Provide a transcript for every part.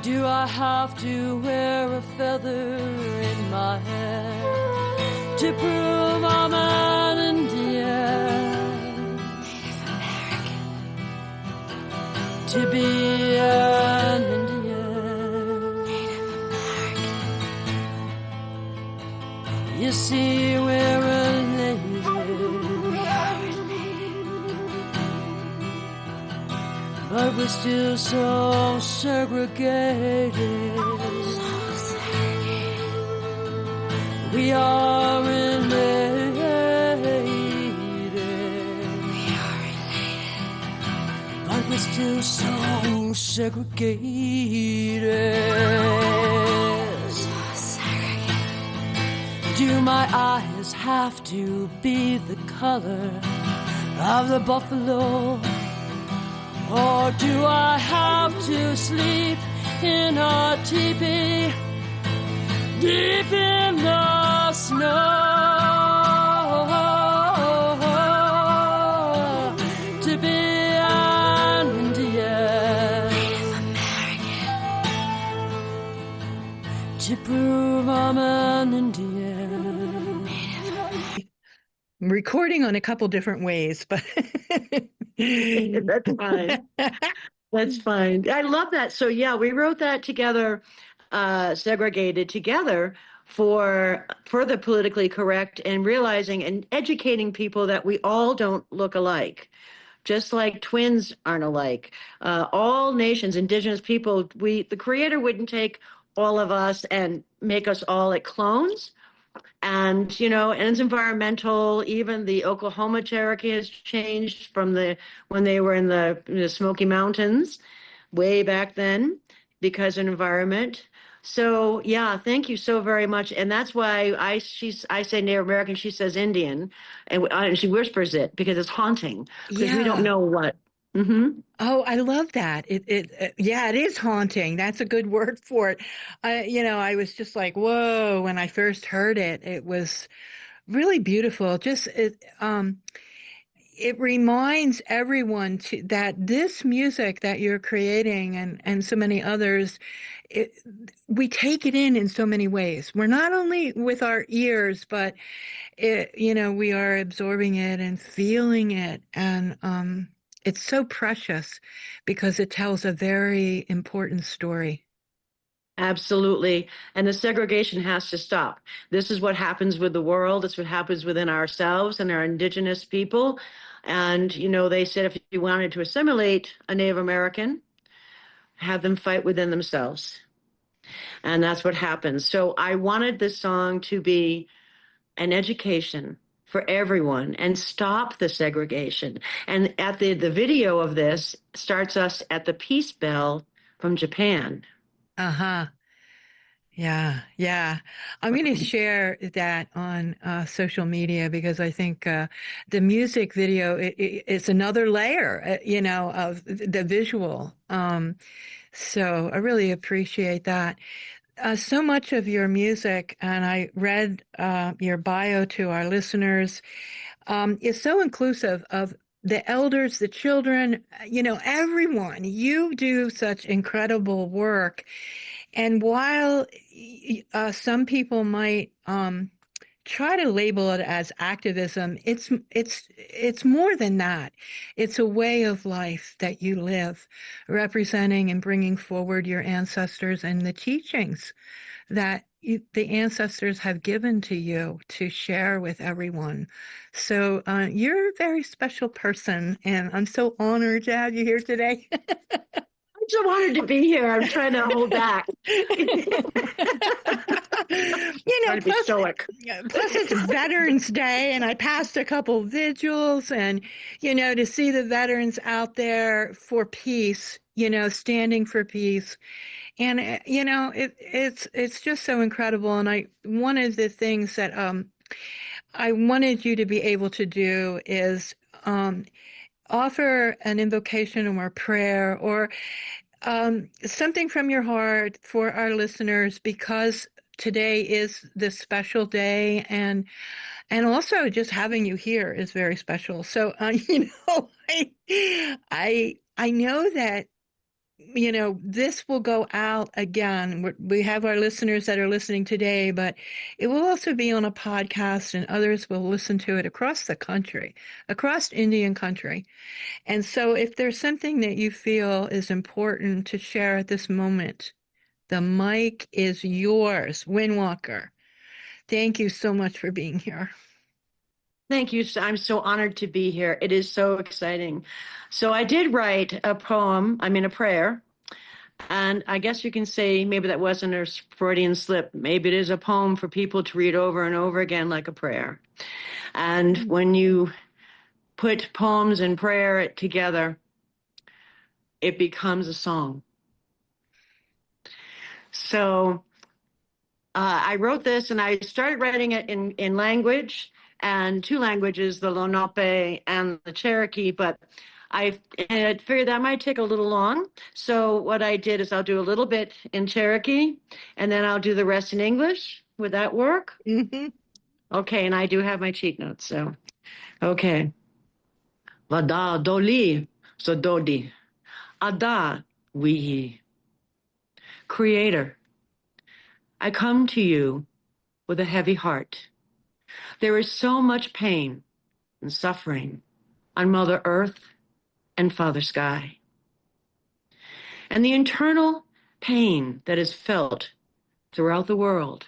Do I have to wear a feather in my hair to prove I'm an Indian? Native American. To be an Indian. Native American. You see, we're related. We are related. But we're still so segregated. So segregated. We are related. We are related. But we're still so segregated. So segregated. Do my eyes have to be the color of the buffalo? Or do I have to sleep in a teepee deep in the snow to be an Indian? Native American. To prove I'm an Indian. I'm recording on a couple different ways, but That's fine. That's fine. I love that. So yeah, we wrote that together, segregated together for the politically correct and realizing and educating people that we all don't look alike. Just like twins aren't alike. All nations, indigenous people, the creator wouldn't take all of us and make us all like clones. And, and it's environmental. Even the Oklahoma Cherokee has changed from when they were in the Smoky Mountains way back then because of environment. So, yeah, thank you so very much. And that's why I say Native American, she says Indian, and she whispers it because it's haunting because we don't know what. Mm-hmm. Oh, I love that. Yeah, it is haunting. That's a good word for it. I was just like, whoa, when I first heard it. It was really beautiful. It reminds everyone that this music that you're creating and so many others, we take it in so many ways. We're not only with our ears, but we are absorbing it and feeling it, and it's so precious because it tells a very important story. Absolutely. And the segregation has to stop. This is what happens with the world. It's what happens within ourselves and our indigenous people. And, they said if you wanted to assimilate a Native American, have them fight within themselves. And that's what happens. So I wanted this song to be an education for everyone and stop the segregation. And at the video of this starts us at the peace bell from Japan. Uh-huh. Yeah. I'm going to share that on social media because I think the music video it's another layer, of the visual. So I really appreciate that. So much of your music, and I read your bio to our listeners, is so inclusive of the elders, the children, everyone. You do such incredible work. And while some people might try to label it as activism, it's more than that. It's a way of life that you live, representing and bringing forward your ancestors and the teachings that the ancestors have given to you to share with everyone. So you're a very special person, and I'm so honored to have you here today. I'm so honored to be here. I'm trying to hold back. Plus, be stoic. Plus it's Veterans Day, and I passed a couple vigils, and to see the veterans out there for peace, standing for peace, and it's just so incredible. And one of the things that I wanted you to be able to do is offer an invocation or a prayer or something from your heart for our listeners, because today is this special day, and also just having you here is very special. So I know that this will go out again. We have our listeners that are listening today, but it will also be on a podcast and others will listen to it across the country, across Indian country. And so if there's something that you feel is important to share at this moment, the mic is yours, Windwalker. Thank you so much for being here. Thank you. I'm so honored to be here. It is so exciting. So I did write a prayer. And I guess you can say maybe that wasn't a Freudian slip. Maybe it is a poem for people to read over and over again like a prayer. And when you put poems and prayer together, it becomes a song. So I wrote this and I started writing it in language and two languages, the Lenape and the Cherokee, but I figured that might take a little long. So what I did is I'll do a little bit in Cherokee and then I'll do the rest in English. Would that work? Mm-hmm. Okay, and I do have my cheat notes, so okay. Vada doli sododi. Ada wihi. Creator, I come to you with a heavy heart. There is so much pain and suffering on Mother Earth and Father Sky. And the internal pain that is felt throughout the world.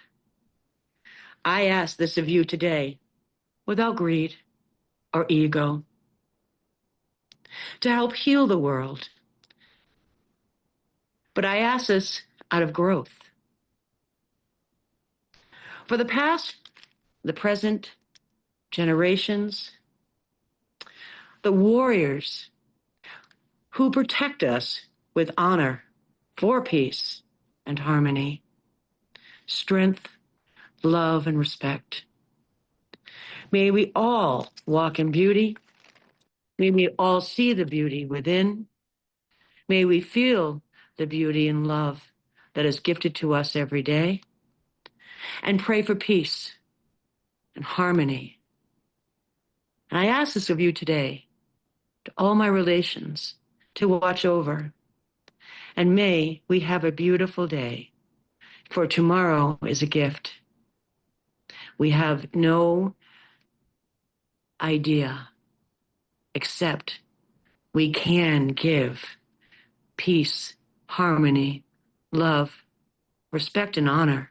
I ask this of you today without greed or ego to help heal the world. But I ask this out of growth. For the past, the present, generations, the warriors who protect us with honor for peace and harmony, strength, love, and respect. May we all walk in beauty. May we all see the beauty within. May we feel the beauty and love that is gifted to us every day. And pray for peace and harmony. And I ask this of you today, to all my relations, to watch over. And may we have a beautiful day, for tomorrow is a gift. We have no idea except we can give peace, harmony, love, respect, and honor.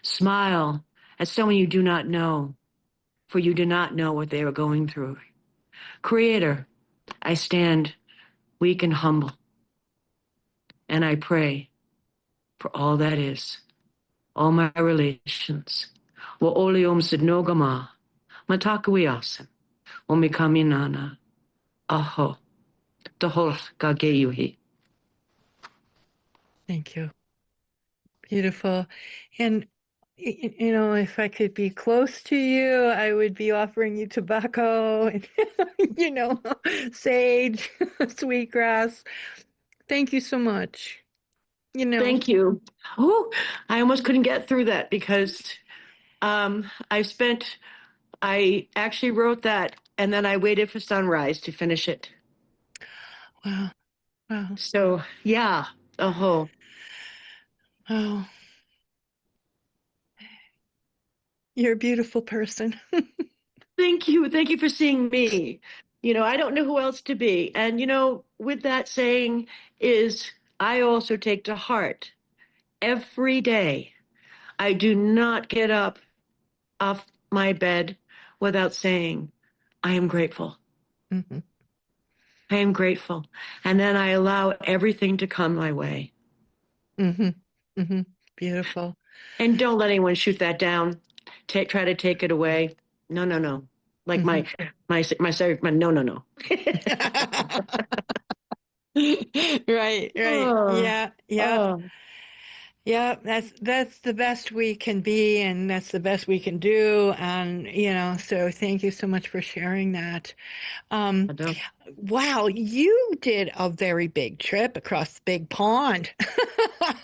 Smile at someone you do not know, for you do not know what they are going through. Creator, I stand weak and humble, and I pray for all that is, all my relations. Wa olium sidnogama, matakuiasen, omikaminana, aho, tohol kageyuhi. Thank you. Beautiful. And if I could be close to you, I would be offering you tobacco and, sage, sweetgrass. Thank you so much. Thank you. Oh, I almost couldn't get through that because I actually wrote that and then I waited for sunrise to finish it. Wow. So, yeah. Oh. You're a beautiful person. Thank you. Thank you for seeing me. I don't know who else to be. And, with that saying is I also take to heart every day. I do not get up off my bed without saying, I am grateful. Mm-hmm. I am grateful. And then I allow everything to come my way. Mm-hmm. Mm-hmm. Beautiful. And don't let anyone shoot that down. Try to take it away. No. Like mm-hmm. my no. Right. Oh. Yeah. Oh. Yeah, that's the best we can be, and that's the best we can do. And, so thank you so much for sharing that. Wow, you did a very big trip across the big pond.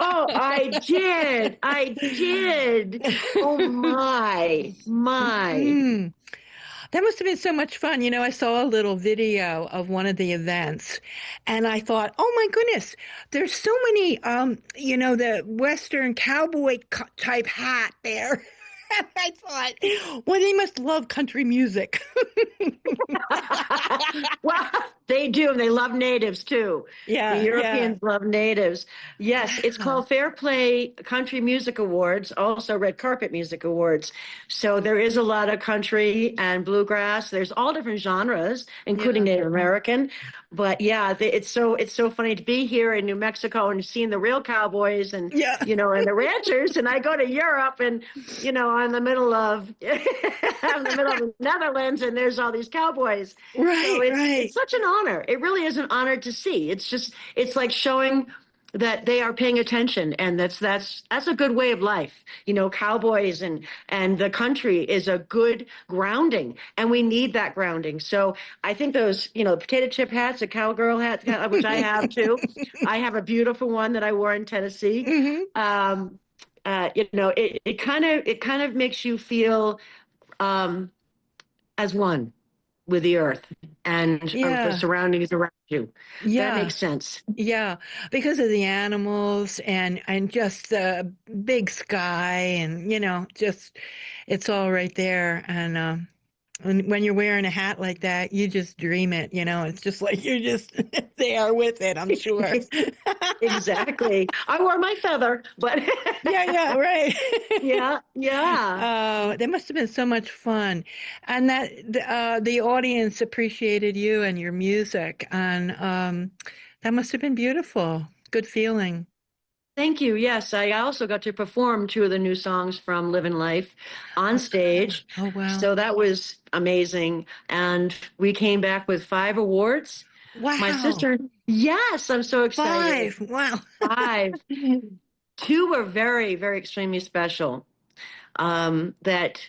Oh, I did. Oh, my. Mm. That must have been so much fun. I saw a little video of one of the events and I thought, oh my goodness, there's so many, the Western cowboy type hat there. And I thought, well, they must love country music. Well, they do. They love natives too. Yeah, The Europeans love natives. Yes, it's Wow. called Fair Play Country Music Awards, also Red Carpet Music Awards. So there is a lot of country and bluegrass. There's all different genres, including Yeah. Native American. But yeah, it's so funny to be here in New Mexico and seeing the real cowboys and Yeah. and the ranchers. And I go to Europe and I'm in the middle of I'm in the middle of the Netherlands and there's all these cowboys. Right, So right. it's such an honor. It really is an honor to see. It's like showing that they are paying attention, and that's a good way of life. Cowboys and the country is a good grounding, and we need that grounding. So I think those, potato chip hats, the cowgirl hats, which I have too. I have a beautiful one that I wore in Tennessee. Hmm. It kind of makes you feel as one with the earth and the Yeah. surroundings around you. That Yeah. makes sense. Yeah, because of the animals and just the big sky and just it's all right there. And when you're wearing a hat like that, you just dream it. It's just like you're just there with it. I'm sure. Exactly. I wore my feather, but Yeah, right. yeah. Oh, that must have been so much fun, and that the audience appreciated you and your music, and that must have been beautiful. Good feeling. Thank you. Yes, I also got to perform two of the new songs from Living Life on stage. Oh, wow. So that was amazing. And we came back with 5 awards. Wow. My sister, yes, I'm so excited. 5. Wow. 5. 2 were very, very extremely special. That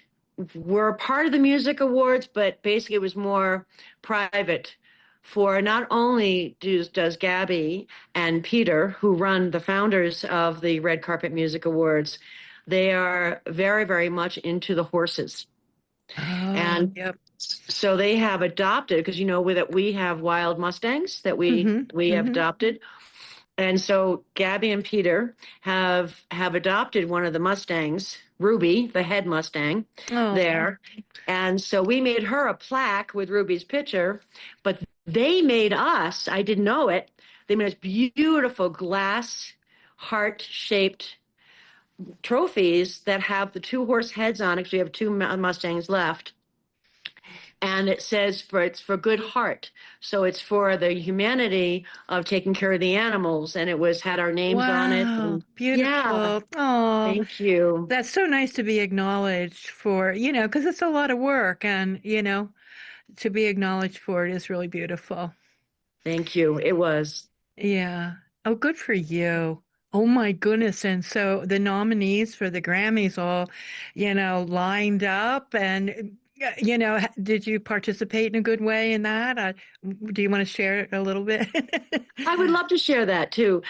were part of the music awards, but basically it was more private. For not only does Gabby and Peter, who run the founders of the Red Carpet Music Awards, they are very, very much into the horses. Oh, And yep. so they have adopted, because that we have wild Mustangs that we have adopted. And so Gabby and Peter have adopted one of the Mustangs, Ruby, the head Mustang, there. And so we made her a plaque with Ruby's picture, but they made us, I didn't know it, they made us beautiful glass heart-shaped trophies that have the 2 horse heads on it, because we have 2 Mustangs left. And it says it's for good heart. So it's for the humanity of taking care of the animals. And it had our names on it. Wow, beautiful. Yeah. Oh, Thank you. that's so nice to be acknowledged for, because it's a lot of work and, to be acknowledged for it is really beautiful. Thank you. It was. Yeah. Oh, good for you. Oh my goodness. And so the nominees for the Grammys all, lined up and, did you participate in a good way in that? Do you want to share a little bit? I would love to share that too.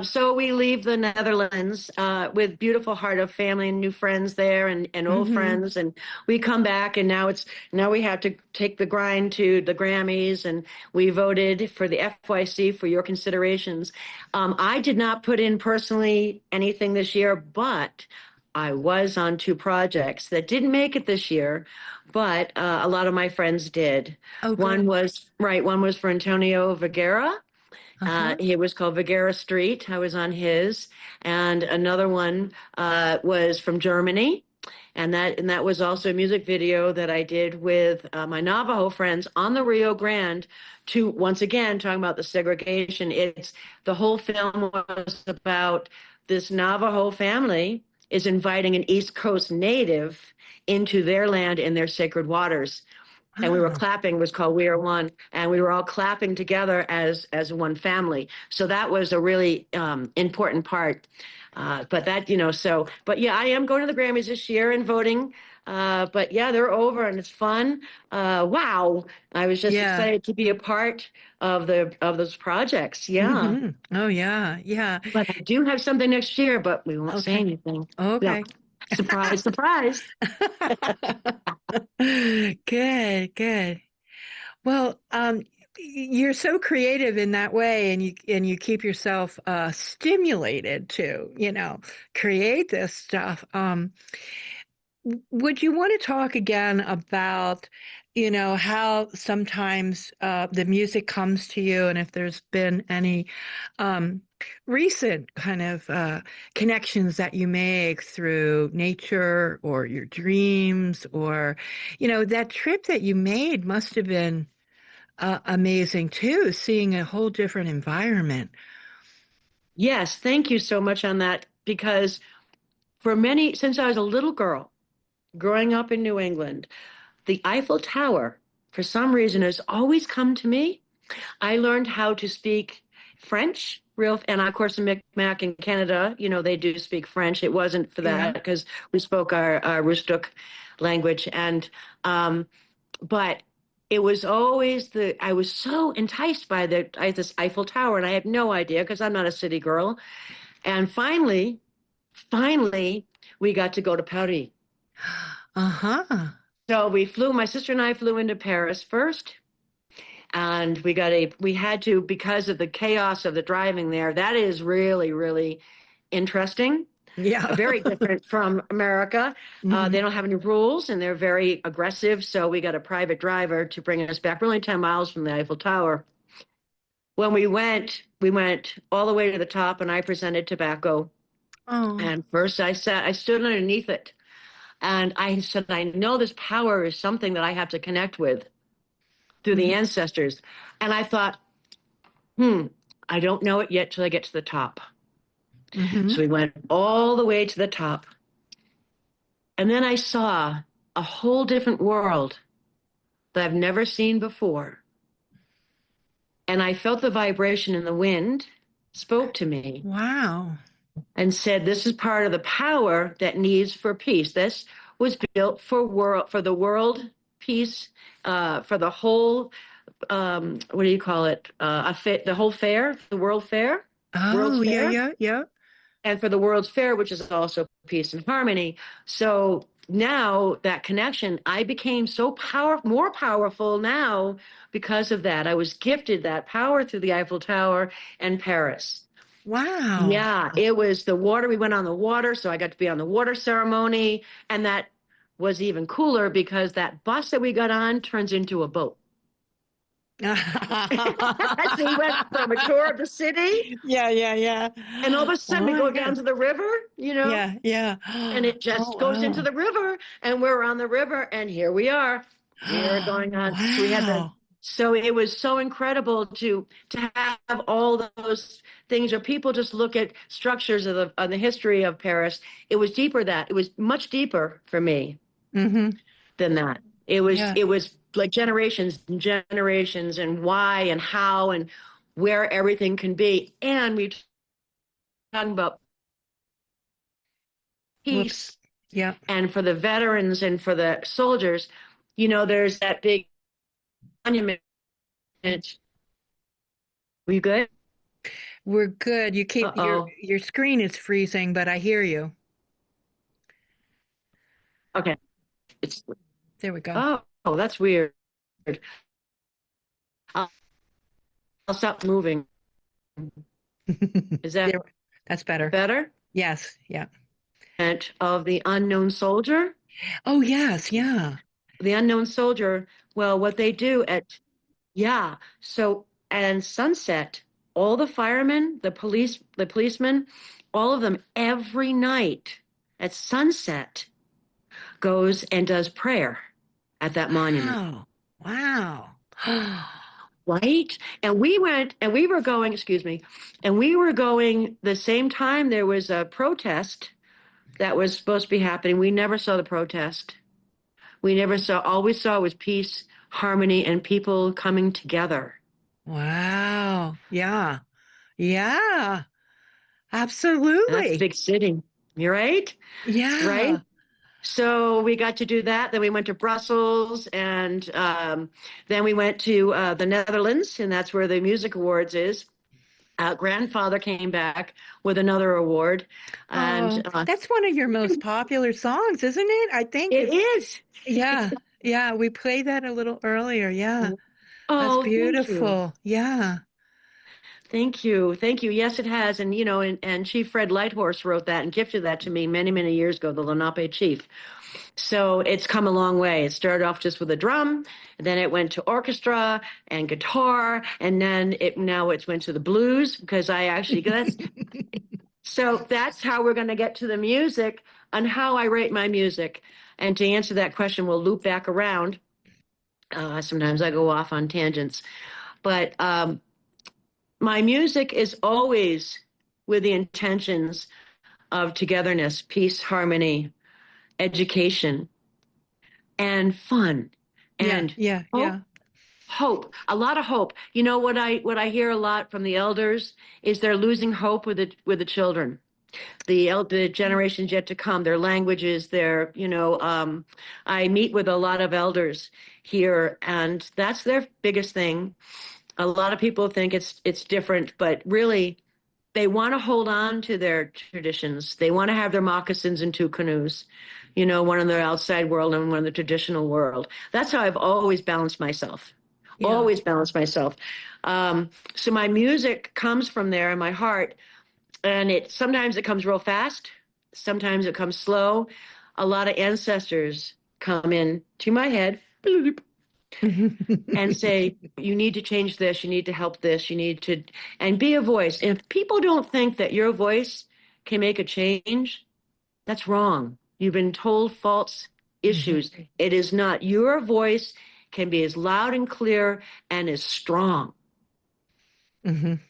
So we leave the Netherlands with beautiful heart of family and new friends there and old friends. And we come back and now we have to take the grind to the Grammys, and we voted for the FYC for your considerations. I did not put in personally anything this year, but I was on 2 projects that didn't make it this year, but a lot of my friends did. Oh, good. One was for Antonio Vergara. It was called Vergara Street. I was on his. And another one was from Germany. And that was also a music video that I did with my Navajo friends on the Rio Grande to, once again, talking about the segregation. The whole film was about this Navajo family is inviting an East Coast native into their land in their sacred waters. And we were clapping. It was called We Are One. And we were all clapping together as one family. So that was a really important part. But yeah, I am going to the Grammys this year and voting. But yeah, they're over and it's fun. Wow. I was just excited to be a part of those projects. Yeah. Oh, yeah. Yeah. But I do have something next year, but we won't say anything. Okay. Yeah. Surprise, surprise. Good, good. Well, you're so creative in that way, and you keep yourself stimulated to, create this stuff. Would you want to talk again about, how sometimes the music comes to you, and if there's been any um, recent kind of connections that you make through nature or your dreams, or, that trip that you made must have been amazing too, seeing a whole different environment. Yes, thank you so much on that because since I was a little girl growing up in New England, the Eiffel Tower, for some reason, has always come to me. I learned how to speak French, and of course, in Micmac in Canada, they do speak French. It wasn't for Yeah. that because we spoke our Aroostook language, but it was always I was so enticed by this Eiffel Tower, and I had no idea because I'm not a city girl. And finally, we got to go to Paris. Uh-huh. So my sister and I flew into Paris first, and we had to, because of the chaos of the driving there, that is really, really interesting. Yeah. Very different from America. Mhm. They don't have any rules, and they're very aggressive. So we got a private driver to bring us back. We're only 10 miles from the Eiffel Tower. When we went all the way to the top, and I presented tobacco. Oh. And first I stood underneath it. And I said, I know this power is something that I have to connect with through the ancestors. And I thought, I don't know it yet till I get to the top. Mm-hmm. So we went all the way to the top. And then I saw a whole different world that I've never seen before. And I felt the vibration in the wind spoke to me. Wow. And said, this is part of the power that needs for peace. This was built for the world peace, for the whole, what do you call it? The whole fair, the World Fair. Oh, World's Fair, yeah. and for the World's Fair, which is also peace and harmony. So now that connection, I became more powerful now because of that. I was gifted that power through the Eiffel Tower and Paris. Wow. Yeah, it was the water. We went on the water, so I got to be on the water ceremony. And that was even cooler because that bus that we got on turns into a boat. So we went from a tour of the city. Yeah. And all of a sudden we go down to the river, Yeah. And it just goes into the river. And we're on the river. And here we are. We're going on. Wow. So it was so incredible to have all those things, or people just look at structures of the history of Paris. It was deeper it was much deeper for me than that. It was like generations and generations, and why and how and where everything can be. And we talking about peace. Whoops. Yeah. And for the veterans and for the soldiers, there's that big monument. Were you good? We're good. You keep your screen is freezing, but I hear you. Okay. There we go. Oh, that's weird. I'll stop moving. Is that that's better? Better? Yes. Yeah. Of the unknown soldier? Oh, yes. Yeah. The unknown soldier. Well, what they do so at sunset, all the firemen, the policemen, all of them every night at sunset goes and does prayer at that monument. Wow. Right? And we were going the same time there was a protest that was supposed to be happening. We never saw the protest. All we saw was peace, harmony, and people coming together. Wow. Yeah. Yeah. Absolutely. That's a big city. You're right? Yeah. Right? So we got to do that. Then we went to Brussels, and then we went to the Netherlands, and that's where the Music Awards is. Grandfather came back with another award. And that's one of your most popular songs, isn't it? I think it is. Yeah. Yeah, we played that a little earlier. Yeah, that's Oh, thank you. beautiful. Yeah. Thank you. Thank you. Yes, it has. And, and Chief Fred Lighthorse wrote that and gifted that to me many, many years ago, the Lenape Chief. So it's come a long way. It started off just with a drum, and then it went to orchestra and guitar, and then now it's went to the blues because that's how we're going to get to the music and how I write my music. And to answer that question, we'll loop back around. Sometimes I go off on tangents, but my music is always with the intentions of togetherness, peace, harmony, education, and fun, Yeah, and yeah, hope. yeah. Hope, a lot of hope. You know what I hear a lot from the elders is they're losing hope with the children, the generations yet to come, their languages, I meet with a lot of elders here, and that's their biggest thing. A lot of people think it's different, but really they want to hold on to their traditions. They want to have their moccasins and two canoes, one in the outside world and one in the traditional world. That's how I've always balanced myself. Yeah. Always balanced myself. So my music comes from there in my heart, and sometimes it comes real fast, sometimes it comes slow. A lot of ancestors come in to my head and say, you need to change this, you need to help this, you need to, and be a voice. If people don't think that your voice can make a change, that's wrong. You've been told false Mhm. issues. It is not. Your voice can be as loud and clear and as strong. Mhm.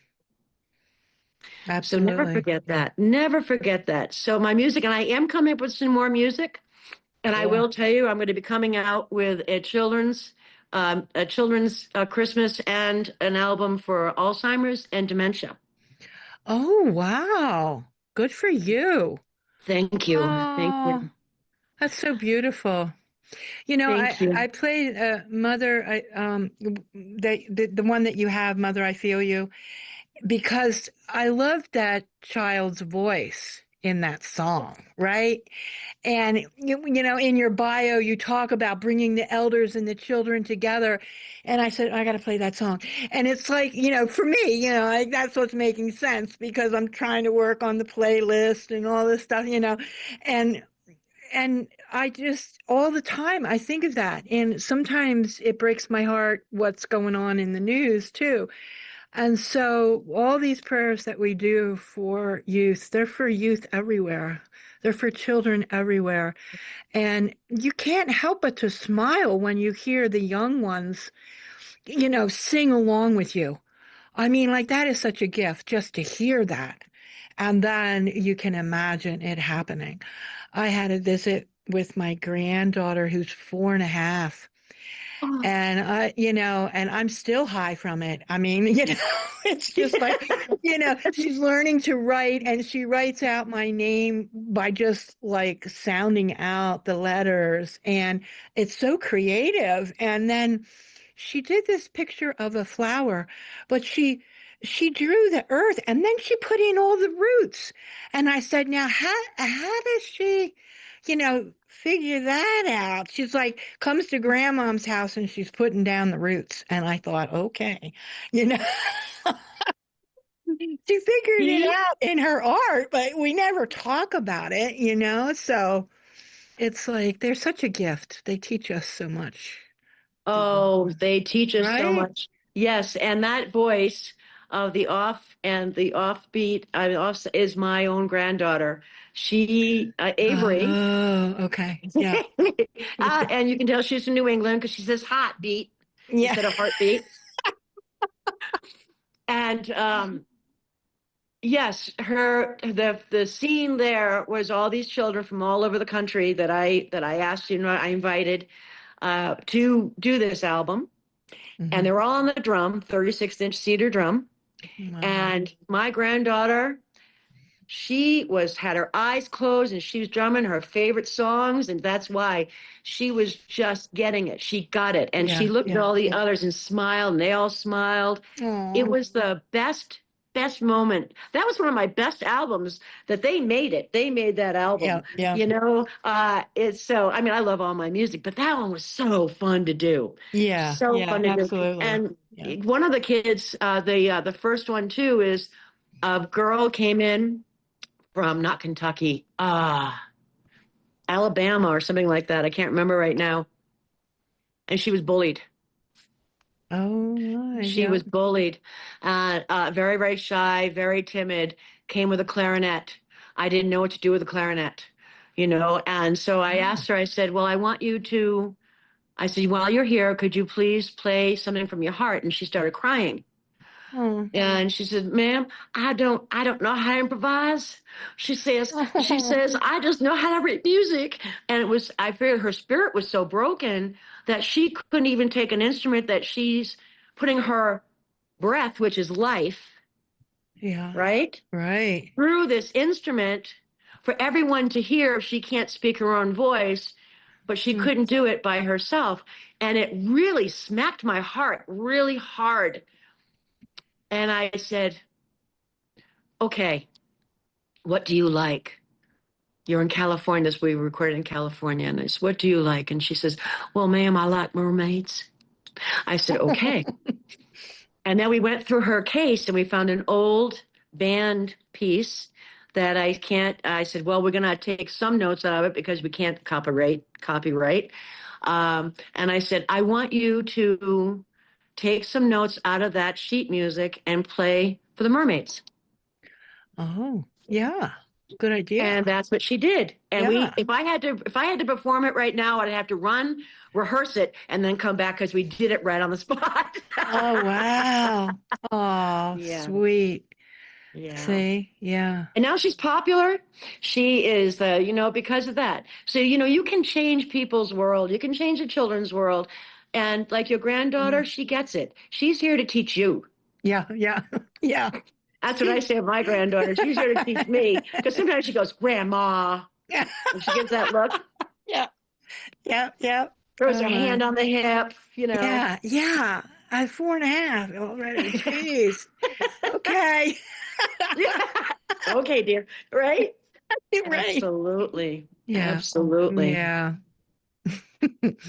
So never Absolutely. forget that. Never forget that. So my music, and I am coming up with some more music. And I Cool. will tell you, I'm going to be coming out with a children's Christmas and an album for Alzheimer's and dementia. Oh, wow. Good for you. Thank you. Thank Oh, you. that's so beautiful. You know, Thank you. I played Mother, the one that you have, Mother, I Feel You, because I love that child's voice in that song, right? And you know, in your bio, you talk about bringing the elders and the children together. And I said, I got to play that song. And it's like, you know, for me, you know, that's what's making sense because I'm trying to work on the playlist and all this stuff, you know, and I just all the time I think of that. And sometimes it breaks my heart what's going on in the news too. And so all these prayers that we do for youth, they're for youth everywhere. They're for children everywhere. And you can't help but to smile when you hear the young ones, you know, sing along with you. I mean, like that is such a gift just to hear that. And then you can imagine it happening. I had a visit with my granddaughter who's 4.5. Oh, And you know, and I'm still high from it. I mean, you know, it's just like, you know, she's learning to write and she writes out my name by just like sounding out the letters. And it's so creative. And then she did this picture of a flower, but she drew the earth and then she put in all the roots. And I said, now how does she, you know, figure that out? She's like, comes to grandmom's house and she's putting down the roots. And I thought, okay, you know, she figured it see? out in her art, but we never talk about it, you know? So it's like they're such a gift. They teach us so much. The young Oh, ones, they teach us so right? much. Yes, and that voice of the off and the offbeat off is my own granddaughter. She, Avery, Oh, okay. Yeah. and you can tell she's from New England because she says "hot beat" Yeah. instead of "heartbeat." And yes, the scene there was all these children from all over the country that I asked, I invited to do this album, and Hmm. they're all on the drum, 36-inch cedar drum. Wow. And my granddaughter, she had her eyes closed and she was drumming her favorite songs, and that's why she was just getting it. She got it, and she Yeah. looked at Yeah. all the others and smiled, and they all smiled. It Oh. was the best best moment. That was one of my best albums that they made it. They made that album. Yeah. It's so, I mean, I love all my music, but that one was so fun to do. Yeah. So fun to do. Absolutely. And Yeah. one of the kids, the first one too, is a girl came in from not Kentucky, Alabama or something like that. I can't remember right now. And she was bullied. Oh, my. She Yeah. was bullied, very, very shy, very timid, came with a clarinet. I didn't know what to do with a clarinet, and so I asked her, I said, well, I said, while you're here, could you please play something from your heart? And she started crying. Oh. And she said, ma'am, I don't know how to improvise. She says, I just know how to read music. And I feared her spirit was so broken that she couldn't even take an instrument that she's putting her breath, which is life, Yeah. right? Right. Through this instrument for everyone to hear if she can't speak her own voice, but she couldn't do it by herself. And it really smacked my heart really hard. And I said, okay, what do you like? You're in California. We recorded in California. And I said, what do you like? And she says, well, ma'am, I like mermaids. I said, okay. And then we went through her case and we found an old band piece that I said, well, we're going to take some notes out of it because we can't copyright. And I said, I want you to take some notes out of that sheet music and play for the mermaids. Oh, yeah. Good idea. And that's what she did. And Yeah. if I had to perform it right now, I'd have to run, rehearse it, and then come back because we did it right on the spot. Oh, wow. Oh, Yeah. sweet. Yeah. See? Yeah. And now she's popular. She is because of that. So, you can change people's world. You can change the children's world. And like your granddaughter, she gets it. She's here to teach you. Yeah. Yeah. That's what I say of my granddaughter. She's here to teach me. Because sometimes she goes, Grandma. Yeah. And she gives that look. Yeah. Throws her hand on the hip, Yeah. I'm 4.5 already. Jeez. Okay. Okay, dear. Right? Right. Absolutely. Yeah. Absolutely. Yeah.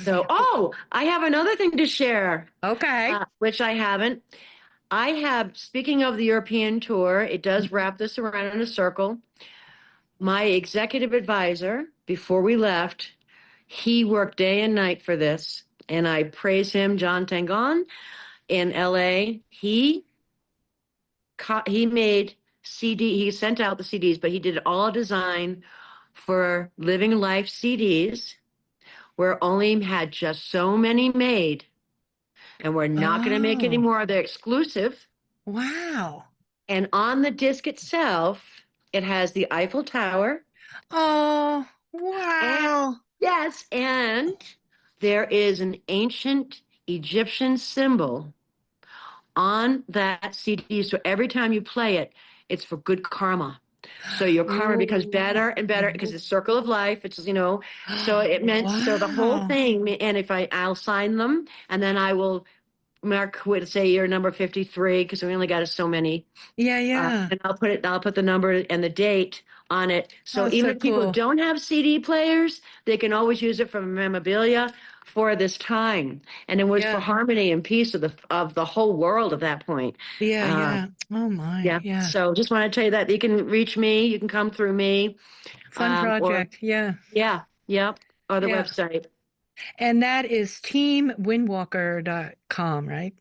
So, I have another thing to share. Okay. Which I haven't. Speaking of the European tour, it does wrap this around in a circle. My executive advisor, before we left, he worked day and night for this, and I praise him, John Tangon in LA. He made he sent out the CDs, but he did all design for Living Life CDs, where only had just so many made. And we're not going to make any more. They're exclusive. Wow. And on the disc itself, it has the Eiffel Tower. Oh, wow. Yes. And there is an ancient Egyptian symbol on that CD. So every time you play it, it's for good karma. So your karma becomes better and better because it's circle of life. It's, so it meant, so the whole thing, and I'll sign them and then I will mark, would say you're number 53 because we only got so many. Yeah. And I'll put the number and the date on it. So even if people don't have CD players, they can always use it for memorabilia for this time. And it was for harmony and peace of the whole world at that point. Yeah. Oh my. Yeah. So just want to tell you that you can reach me. You can come through me. Fun project. Or the website. And that is teamwindwalker.com, right?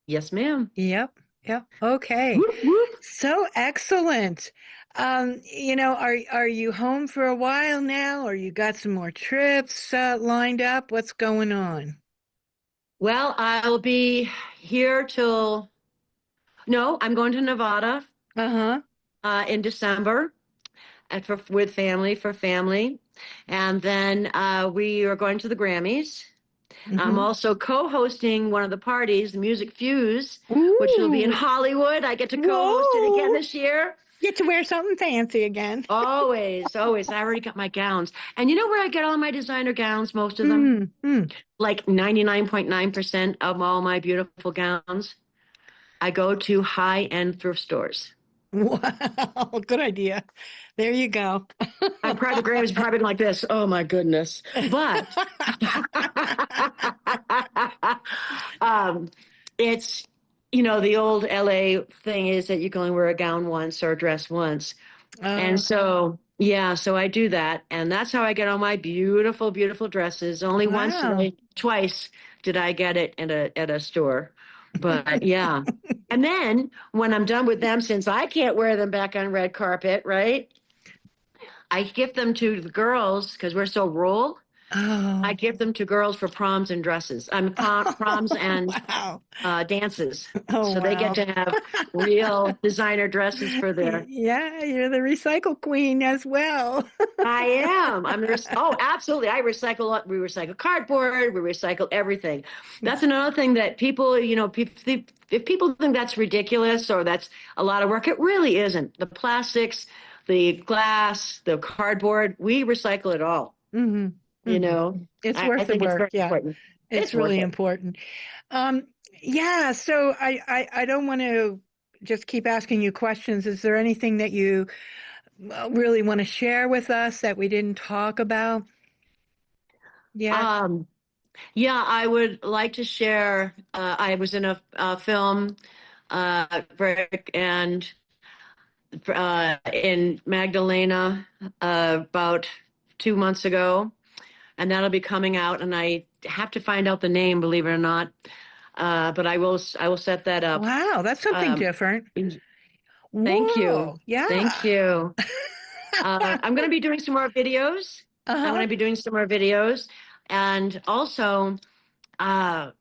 Yes, ma'am. Yep. Okay. Whoop, whoop. So excellent. Are you home for a while now, or you got some more trips lined up? What's going on? Well, I'll be here I'm going to Nevada. In December with family. And then we are going to the Grammys. I'm also co-hosting one of the parties, the Music Fuse, which will be in Hollywood. I get to co-host it again this year. Get to wear something fancy again. Always. I already got my gowns. And you know where I get all my designer gowns, most of them? Like 99.9% of all my beautiful gowns? I go to high-end thrift stores. Wow, good idea. There you go. I'm probably Graham is probably like this. Oh my goodness. But um, it's the old LA thing is that you can only wear a gown once or a dress once. And so so I do that, and that's how I get all my beautiful, beautiful dresses. Only Wow. twice did I get it at a store. But yeah. And then when I'm done with them, since I can't wear them back on red carpet, right? I give them to the girls because we're so rural. I Oh. give them to girls for proms and dresses. Proms and Wow. dances. Oh, So they get wow. to have real designer dresses for their. Yeah, you're the recycle queen as well. I am. Oh, absolutely. We recycle cardboard, we recycle everything. That's another thing that people, if people think that's ridiculous or that's a lot of work, it really isn't. The plastics, the glass, the cardboard, we recycle it all. Mm-hmm. It's worth I the think it's work. very Yeah, important. it's Worth really it. important. Yeah, so I don't want to just keep asking you questions. Is there anything that you really want to share with us that we didn't talk about yet? Yeah, I would like to share. I was in a film, and in Magdalena about 2 months ago, and that'll be coming out. And I have to find out the name, believe it or not. But I will set that up. Wow, that's something different. Thank you. Whoa, yeah. Thank you. I'm going to be doing some more videos. I'm going to be doing some more videos. And also, I'm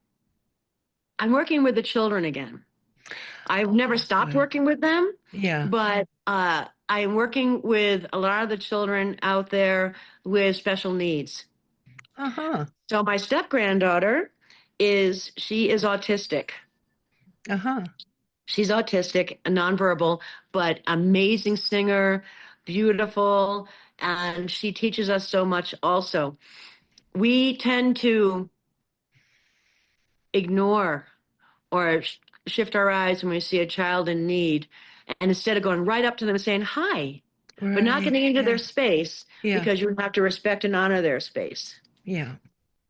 working with the children again. I've never stopped working with them. Yeah. But I'm working with a lot of the children out there with special needs. So my step-granddaughter she is autistic. She's autistic, nonverbal, but amazing singer, beautiful, and she teaches us so much also. We tend to ignore or shift our eyes when we see a child in need, and instead of going right up to them and saying hi, but not getting into their space because you have to respect and honor their space. Yeah.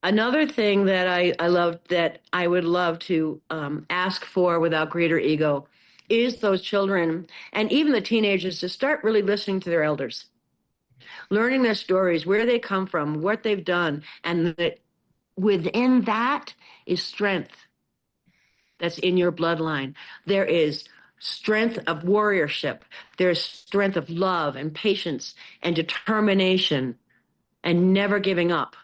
Another thing that I love that I would love to ask for without greater ego is those children and even the teenagers to start really listening to their elders, learning their stories, where they come from, what they've done, and that within that is strength that's in your bloodline. There is strength of warriorship. There's strength of love and patience and determination and never giving up.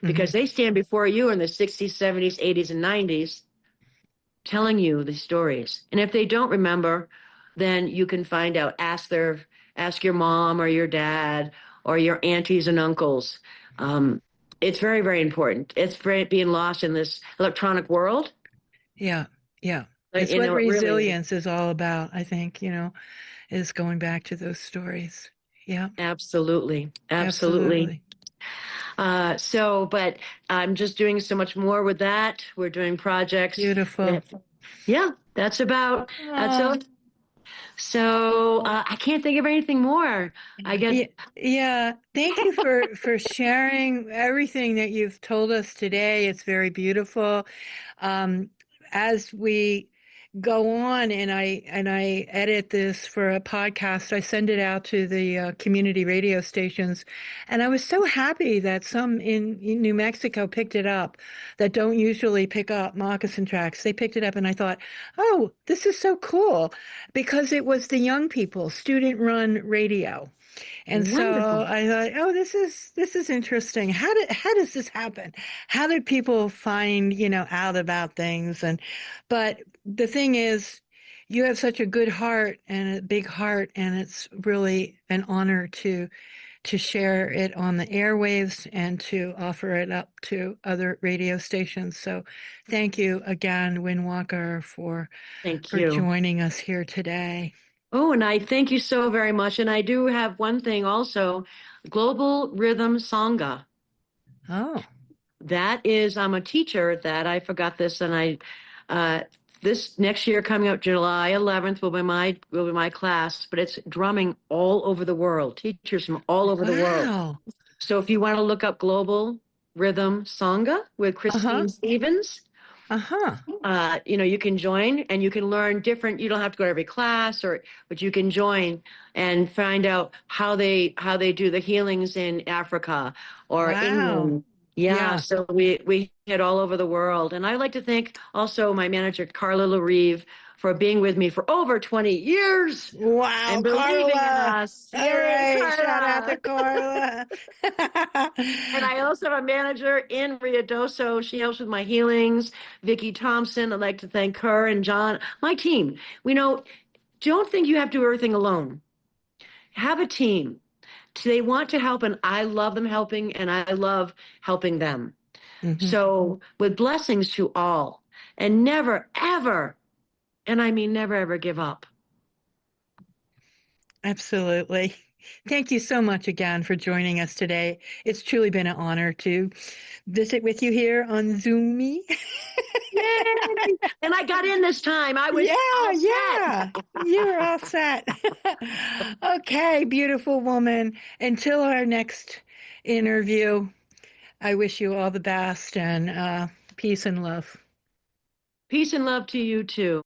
Because they stand before you in the 60s, 70s, 80s, and 90s telling you the stories. And if they don't remember, then you can find out. Ask your mom or your dad or your aunties and uncles. It's very, very important. It's being lost in this electronic world. Yeah, yeah. It's what resilience is all about, I think, is going back to those stories. Yeah. Absolutely. But I'm just doing so much more with that. We're doing projects. Beautiful. Yeah, that's about. So I can't think of anything more. I guess. Yeah. Thank you for sharing everything that you've told us today. It's very beautiful. As we go on and I edit this for a podcast, I send it out to the community radio stations, and I was so happy that some in New Mexico picked it up that don't usually pick up moccasin tracks. They picked it up, and I thought, oh, this is so cool, because it was the young people, student-run radio. And so I thought, oh, this is interesting. How does this happen? How did people find, out about things? But the thing is, you have such a good heart and a big heart, and it's really an honor to share it on the airwaves and to offer it up to other radio stations. So thank you again, Windwalker, for joining us here today. Oh, and I thank you so very much. And I do have one thing also, Global Rhythm Sangha. Oh. That is, I'm a teacher at that. I forgot this, and I this next year coming up, July 11th, will be my class, but it's drumming all over the world, teachers from all over the world. Wow. So if you want to look up Global Rhythm Sangha with Christine Stevens, you can join and you can learn different. You don't have to go to every class, but you can join and find out how they do the healings in Africa or England. Yeah, so we hit all over the world. And I'd like to thank also my manager, Carla LaRive, for being with me for over 20 years. Wow, and believing in us. All right, shout out to Carla. And I also have a manager in Riadoso. She helps with my healings. Vicki Thompson, I'd like to thank her and John, my team. Don't think you have to do everything alone. Have a team. They want to help, and I love them helping, and I love helping them. Mm-hmm. So with blessings to all, and never, ever, and I mean never, ever give up. Absolutely. Thank you so much again for joining us today. It's truly been an honor to visit with you here on Zoomy. Yay! And I got in this time. I was all set. You're all set. Okay, beautiful woman. Until our next interview, I wish you all the best and peace and love. Peace and love to you too.